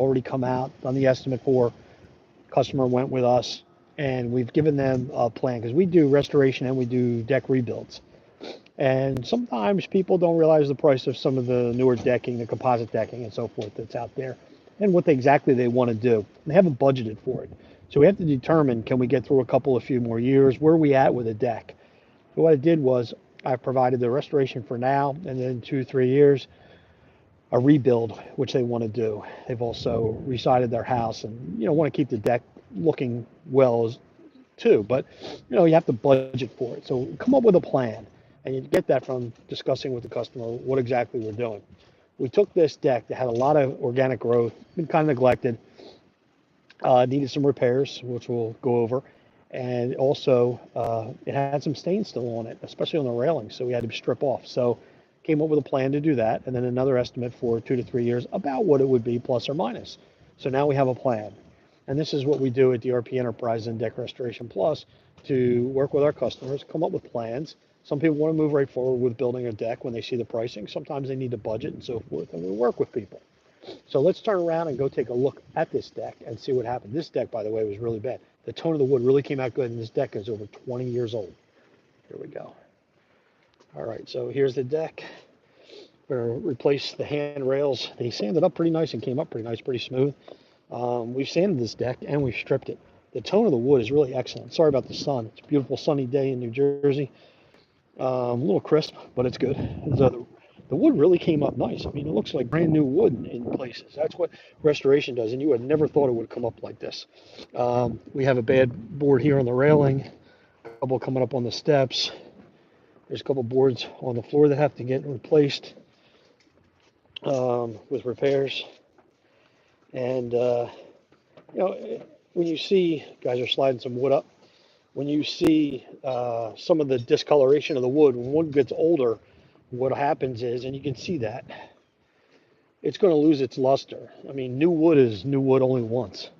already come out, done the estimate for. Customer went with us, and we've given them a plan because we do restoration and we do deck rebuilds. And sometimes people don't realize the price of some of the newer decking, the composite decking and so forth that's out there, and what exactly they want to do. They haven't budgeted for it. So we have to determine, can we get through a few more years? Where are we at with a deck? So what I did was I provided the restoration for now, and then 2, 3 years, a rebuild, which they want to do. They've also resided their house and, want to keep the deck looking well as too, but you have to budget for it. So come up with a plan, and you get that from discussing with the customer what exactly we're doing. We took this deck that had a lot of organic growth, been kind of neglected, needed some repairs, which we'll go over, and also it had some stains still on it, especially on the railing, so we had to strip off. So came up with a plan to do that, and then another estimate for 2 to 3 years about what it would be, plus or minus. So now we have a plan. And this is what we do at DRP Enterprise and Deck Restoration Plus to work with our customers, come up with plans. Some people want to move right forward with building a deck when they see the pricing. Sometimes they need to budget and so forth, and we work with people. So let's turn around and go take a look at this deck and see what happened. This deck, by the way, was really bad. The tone of the wood really came out good, and this deck is over 20 years old. Here we go. All right, so here's the deck. We're going to replace the handrails. They sanded up pretty nice and came up pretty nice, pretty smooth. We've sanded this deck and we've stripped it. The tone of the wood is really excellent. Sorry about the sun. It's a beautiful sunny day in New Jersey. A little crisp, but it's good. The wood really came up nice. I mean, it looks like brand new wood in places. That's what restoration does, and you would never thought it would come up like this. We have a bad board here on the railing, a couple coming up on the steps. There's a couple boards on the floor that have to get replaced with repairs. And, when you see, guys are sliding some wood up, when you see some of the discoloration of the wood, when wood gets older, what happens is, and you can see that, it's going to lose its luster. I mean, new wood is new wood only once.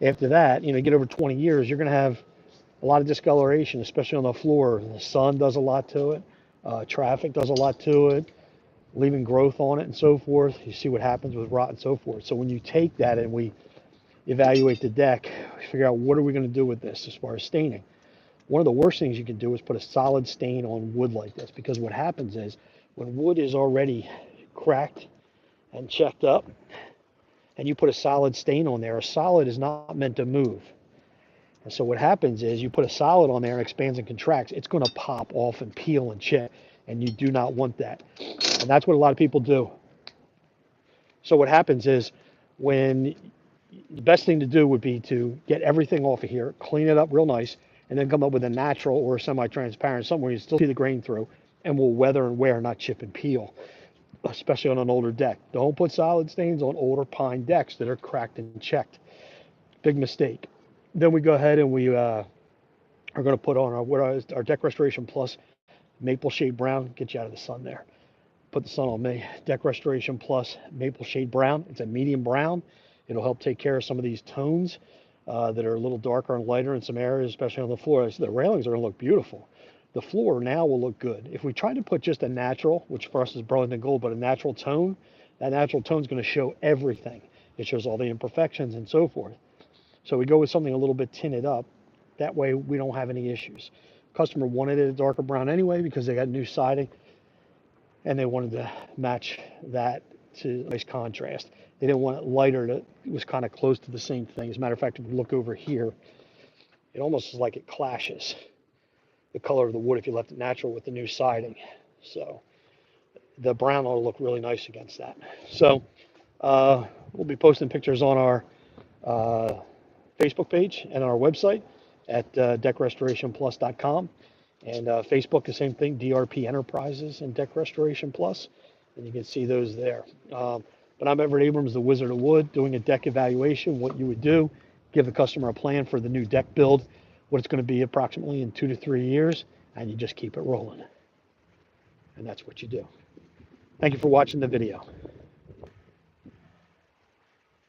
After that, get over 20 years, you're going to have a lot of discoloration, especially on the floor. The sun does a lot to it. Traffic does a lot to it, leaving growth on it and so forth. You see what happens with rot and so forth. So when you take that and we evaluate the deck, figure out what are we going to do with this as far as staining. One of the worst things you can do is put a solid stain on wood like this, because what happens is when wood is already cracked and checked up and you put a solid stain on there, a solid is not meant to move. And so what happens is you put a solid on there and expands and contracts, it's going to pop off and peel and chip, and you do not want that. And that's what a lot of people do. So what happens is when the best thing to do would be to get everything off of here, clean it up real nice, and then come up with a natural or semi-transparent, somewhere you still see the grain through, and will weather and wear, not chip and peel, especially on an older deck. Don't put solid stains on older pine decks that are cracked and checked. Big mistake. Then we go ahead and we are going to put on our Deck Restoration Plus Maple Shade Brown. Get you out of the sun there. Put the sun on me. Deck Restoration Plus Maple Shade Brown. It's a medium brown. It'll help take care of some of these tones that are a little darker and lighter in some areas, especially on the floor. So the railings are going to look beautiful. The floor now will look good. If we try to put just a natural, which for us is Burlington Gold, but a natural tone, that natural tone is going to show everything. It shows all the imperfections and so forth. So we go with something a little bit tinted up. That way we don't have any issues. Customer wanted it a darker brown anyway because they got new siding, and they wanted to match that to nice contrast. They didn't want it lighter. It was kind of close to the same thing. As a matter of fact, if you look over here, it almost is like it clashes, the color of the wood, if you left it natural with the new siding. So the brown will look really nice against that. So we'll be posting pictures on our Facebook page and our website at deckrestorationplus.com. And Facebook, the same thing, DRP Enterprises and Deck Restoration Plus. And you can see those there. But I'm Everett Abrams, the Wizard of Wood, doing a deck evaluation. What you would do, give the customer a plan for the new deck build, what it's going to be approximately in 2 to 3 years, and you just keep it rolling. And that's what you do. Thank you for watching the video.